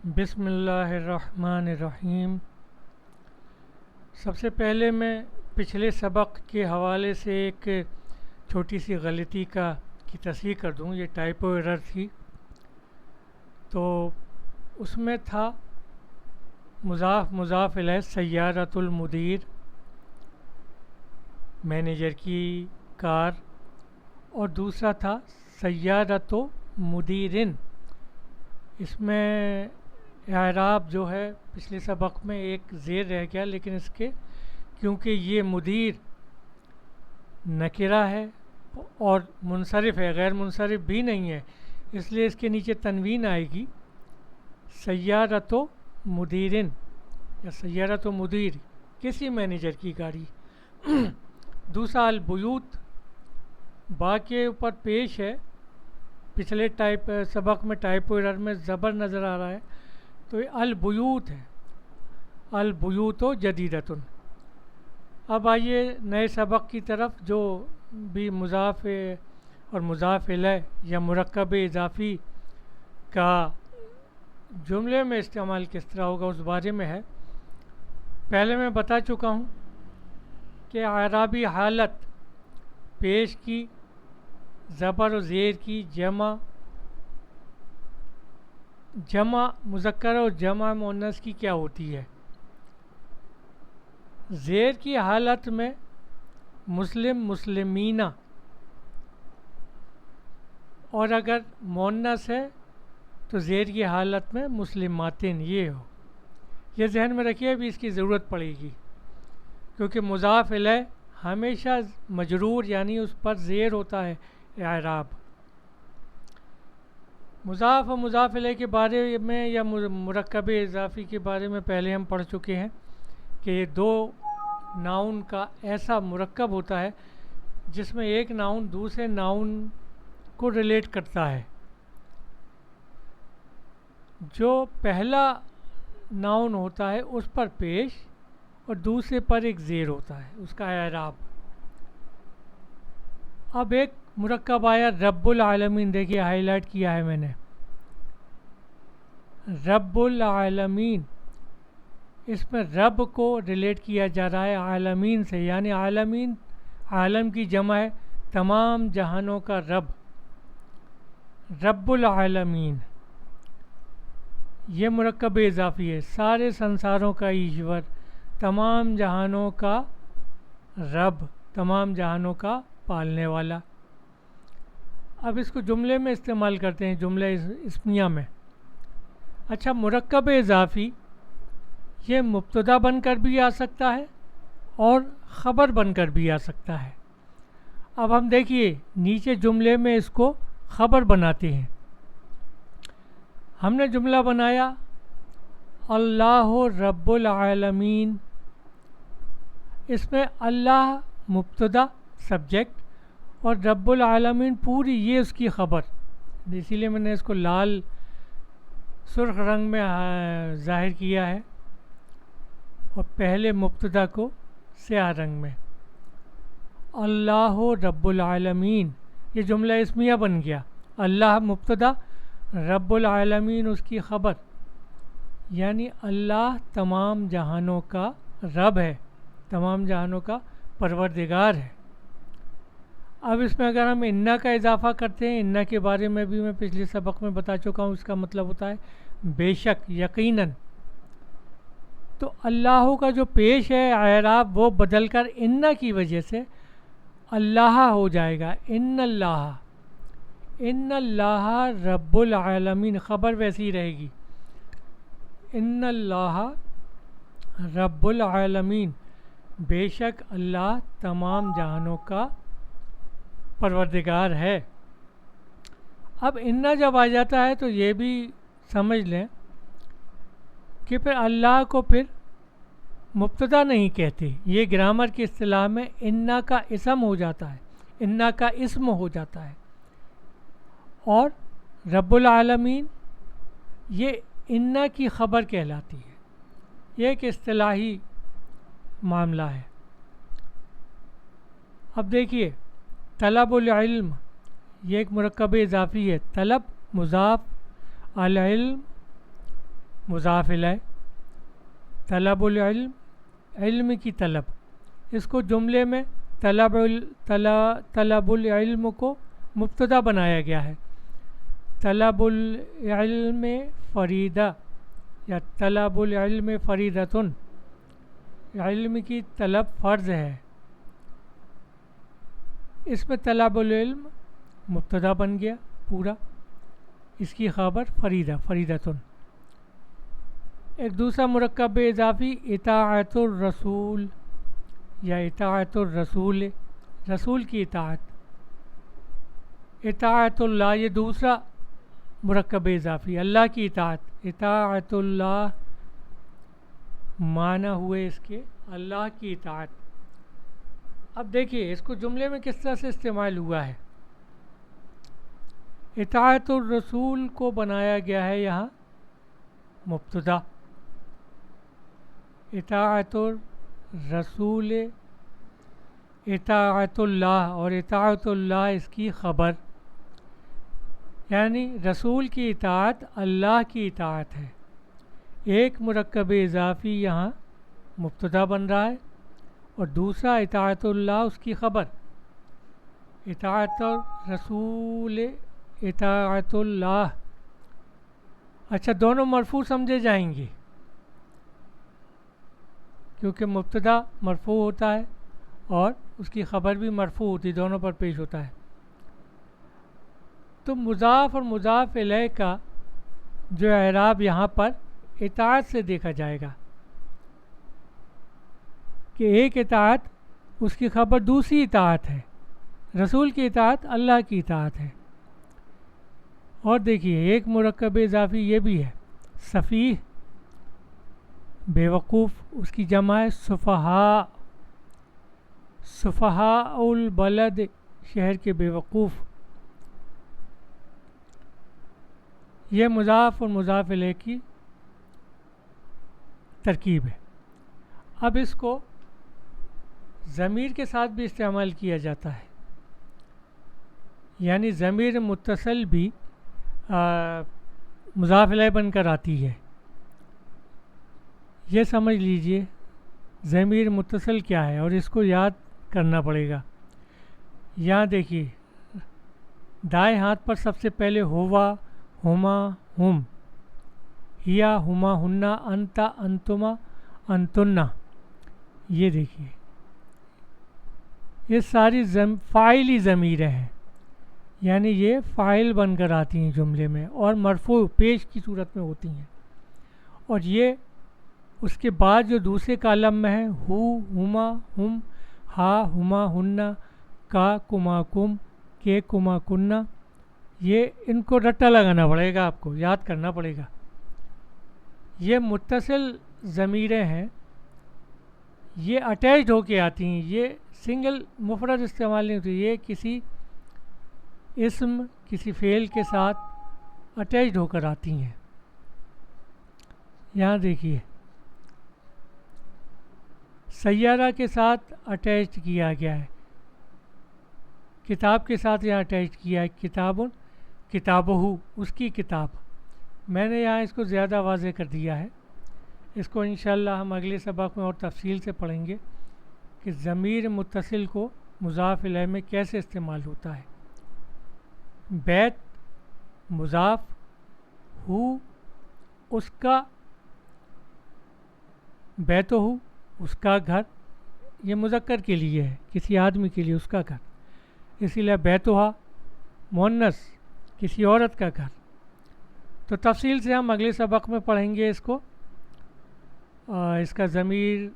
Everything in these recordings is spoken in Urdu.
بسم اللہ الرحمن الرحیم۔ سب سے پہلے میں پچھلے سبق کے حوالے سے ایک چھوٹی سی غلطی کی تصحیح کر دوں۔ یہ ٹائپو ایرر تھی، تو اس میں تھا مضاف الیہ سیارۃ المدیر، مینیجر کی کار، اور دوسرا تھا سیارۃ مدیرن۔ اس میں اعراب جو ہے پچھلے سبق میں ایک زیر رہ گیا، لیکن اس کے کیونکہ یہ مدیر نکرہ ہے اور منصرف ہے، غیر منصرف بھی نہیں ہے، اس لیے اس کے نیچے تنوین آئے گی، سیارۃ مدیرن یا سیارۃ مدیر، کسی مینیجر کی گاڑی۔ دوسرا البیوت، با کے اوپر پیش ہے، پچھلے سبق میں ٹائپو ایرر میں زبر نظر آ رہا ہے، تو یہ البیوت ہے، البیوت جدیدتن۔ اب آئیے نئے سبق کی طرف، جو بھی مضاف اور مضاف الیہ یا مرکب اضافی کا جملے میں استعمال کس طرح ہوگا اس بارے میں ہے۔ پہلے میں بتا چکا ہوں کہ اعرابی حالت پیش کی، زبر و زیر کی، جمع مذکر اور جمع مؤنث کی کیا ہوتی ہے۔ زیر کی حالت میں مسلم مسلمینہ، اور اگر مؤنث ہے تو زیر کی حالت میں مسلماتن یہ ہو۔ یہ ذہن میں رکھیے، ابھی اس کی ضرورت پڑے گی، کیونکہ مضاف الیہ ہمیشہ مجرور یعنی اس پر زیر ہوتا ہے اعراب۔ مضاف و مضاف الیہ کے بارے میں یا مرکب اضافی کے بارے میں پہلے ہم پڑھ چکے ہیں کہ یہ دو ناؤن کا ایسا مرکب ہوتا ہے جس میں ایک ناؤن دوسرے ناؤن کو ریلیٹ کرتا ہے۔ جو پہلا ناؤن ہوتا ہے اس پر پیش اور دوسرے پر ایک زیر ہوتا ہے، اس کا اعراب۔ اب ایک مرکب آیا رب العالمین، دیکھیے ہائی لائٹ کیا ہے میں نے، رب العالمین، اس میں رب کو ریلیٹ کیا جا رہا ہے عالمین سے، یعنی عالمین عالم کی جمع ہے، تمام جہانوں کا رب، رب العالمین۔ یہ مرکب اضافی ہے، سارے سنساروں کا ایشور، تمام جہانوں کا رب، تمام جہانوں کا پالنے والا۔ اب اس کو جملے میں استعمال کرتے ہیں، جملہ اسمیہ میں۔ اچھا، مرکب اضافی یہ مبتدا بن کر بھی آ سکتا ہے اور خبر بن کر بھی آ سکتا ہے۔ اب ہم دیکھیے نیچے جملے میں اس کو خبر بناتے ہیں۔ ہم نے جملہ بنایا اللہ رب العالمین، اس میں اللہ مبتدا سبجیکٹ اور رب العالمین پوری یہ اس کی خبر، اسی لیے میں نے اس کو لال سرخ رنگ میں ظاہر کیا ہے اور پہلے مبتدا کو سیاہ رنگ میں۔ اللہ رب العالمین، یہ جملہ اسمیہ بن گیا، اللہ مبتدا، رب العالمین اس کی خبر، یعنی اللہ تمام جہانوں کا رب ہے، تمام جہانوں کا پروردگار ہے۔ اب اس میں اگر ہم انا کا اضافہ کرتے ہیں، انا کے بارے میں بھی میں پچھلے سبق میں بتا چکا ہوں، اس کا مطلب ہوتا ہے بے شک، یقیناً۔ تو اللہ کا جو پیش ہے اعراب وہ بدل کر انا کی وجہ سے اللہ ہو جائے گا، ان اللہ رب العالمین، خبر ویسی رہے گی، ان اللہ رب العالمین، بے شک اللہ تمام جہانوں کا پروردگار ہے۔ اب انا جب آ جاتا ہے تو یہ بھی سمجھ لیں کہ پھر اللہ کو پھر مبتدا نہیں کہتے، یہ گرامر کی اصطلاح میں انا کا اسم ہو جاتا ہے، انا کا اسم ہو جاتا ہے، اور رب العالمین یہ انا کی خبر کہلاتی ہے۔ یہ ایک اصطلاحی معاملہ ہے۔ اب دیکھیے طلب العلم، یہ ایک مرکب اضافی ہے، طلب مضاف، العلم مضاف الیہ، طلب العلم، علم کی طلب، اس کو جملے میں طلب العلم کو مبتدا بنایا گیا ہے. طلب العلم فریدہ یا طلب العلم فریدتن، علم کی طلب فرض ہے. اس میں طلب العلم مبتدا بن گیا پورا، اس کی خبر فریدہ، فریدتن. ایک دوسرا مرکب اضافی اطاعت الرسول یا اطاعت الرسول، رسول کی اطاعت. اطاعت اللہ، یہ دوسرا مرکب اضافی، اللہ کی اطاعت. اطاعت اللہ معنی ہوئے اس کے اللہ کی اطاعت. اب دیکھیے اس کو جملے میں کس طرح سے استعمال ہوا ہے. اطاعت الرسول کو بنایا گیا ہے یہاں مبتدا، اطاعت الرسول اطاعت اللہ، اور اطاعت اللہ اس کی خبر، یعنی رسول کی اطاعت اللہ کی اطاعت ہے. ایک مرکب اضافی یہاں مبتدا بن رہا ہے اور دوسرا اطاعت اللہ اس کی خبر. اطاعت الرسول اطاعت اللہ. اچھا، دونوں مرفوع سمجھے جائیں گے کیونکہ مبتدا مرفوع ہوتا ہے اور اس کی خبر بھی مرفوع ہوتی ہے، دونوں پر پیش ہوتا ہے. تو مضاف اور مضاف الیہ کا جو اعراب یہاں پر اطاعت سے دیکھا جائے گا کہ ایک اطاعت اس کی خبر دوسری اطاعت ہے، رسول کی اطاعت اللہ کی اطاعت ہے. اور دیکھیے ایک مرکب اضافی یہ بھی ہے سفیہ، بے وقوف، اس کی جمع ہے سفہاء. سفہاء البلد، شہر کے بے وقوف. یہ مضاف اور مضاف الیہ کی ترکیب ہے. اب اس کو ضمیر کے ساتھ بھی استعمال کیا جاتا ہے، یعنی ضمیر متصل بھی مضاف الیہ بن کر آتی ہے. یہ سمجھ لیجئے ضمیر متصل کیا ہے اور اس کو یاد کرنا پڑے گا. یہاں دیکھیے دائیں ہاتھ پر سب سے پہلے ہوا، ہما، ہم، ہیا، ہما، ہننا، انتا، انتما، انتنا. یہ دیکھیے یہ ساری فاعلی ضمیریں ہیں، یعنی یہ فاعل بن کر آتی ہیں جملے میں اور مرفوع پیش کی صورت میں ہوتی ہیں. اور یہ اس کے بعد جو دوسرے کالم میں ہیں ہو، ہما، ہم، ہا، ہما، ہننا، کا، کما، کم، کے، کما، کننا، یہ ان کو رٹا لگانا پڑے گا، آپ کو یاد کرنا پڑے گا. یہ متصل ضمیریں ہیں، یہ اٹیچڈ ہو کے آتی ہیں، یہ سنگل مفرد استعمال نہیں ہوتی، یہ کسی اسم، کسی فعل کے ساتھ اٹیچڈ ہو کر آتی ہیں. یہاں دیکھیے سیارہ کے ساتھ اٹیچڈ کیا گیا ہے، کتاب کے ساتھ یہاں اٹیچ کیا ہے کتابن، کتابہ، اس کی کتاب. میں نے یہاں اس کو زیادہ واضح کر دیا ہے. اس کو انشاءاللہ ہم اگلے سبق میں اور تفصیل سے پڑھیں گے کہ ضمیر متصل کو مضاف الیہ میں کیسے استعمال ہوتا ہے. بیت مضاف، ہو اس کا، بیتہ، اس کا گھر، یہ مذکر کے لیے ہے، کسی آدمی کے لیے اس کا گھر، اسی لیے بیتہا مؤنث، کسی عورت کا گھر. تو تفصیل سے ہم اگلے سبق میں پڑھیں گے اس کو. اس کا ضمیر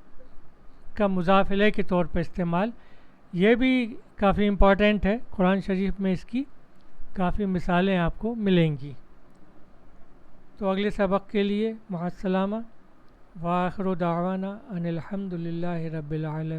کا مضاف الیہ کے طور پر استعمال، یہ بھی کافی امپورٹنٹ ہے. قرآن شریف میں اس کی کافی مثالیں آپ کو ملیں گی. تو اگلے سبق کے لیے مع السلامہ، وآخر دعوانا ان الحمد للہ رب العالمین.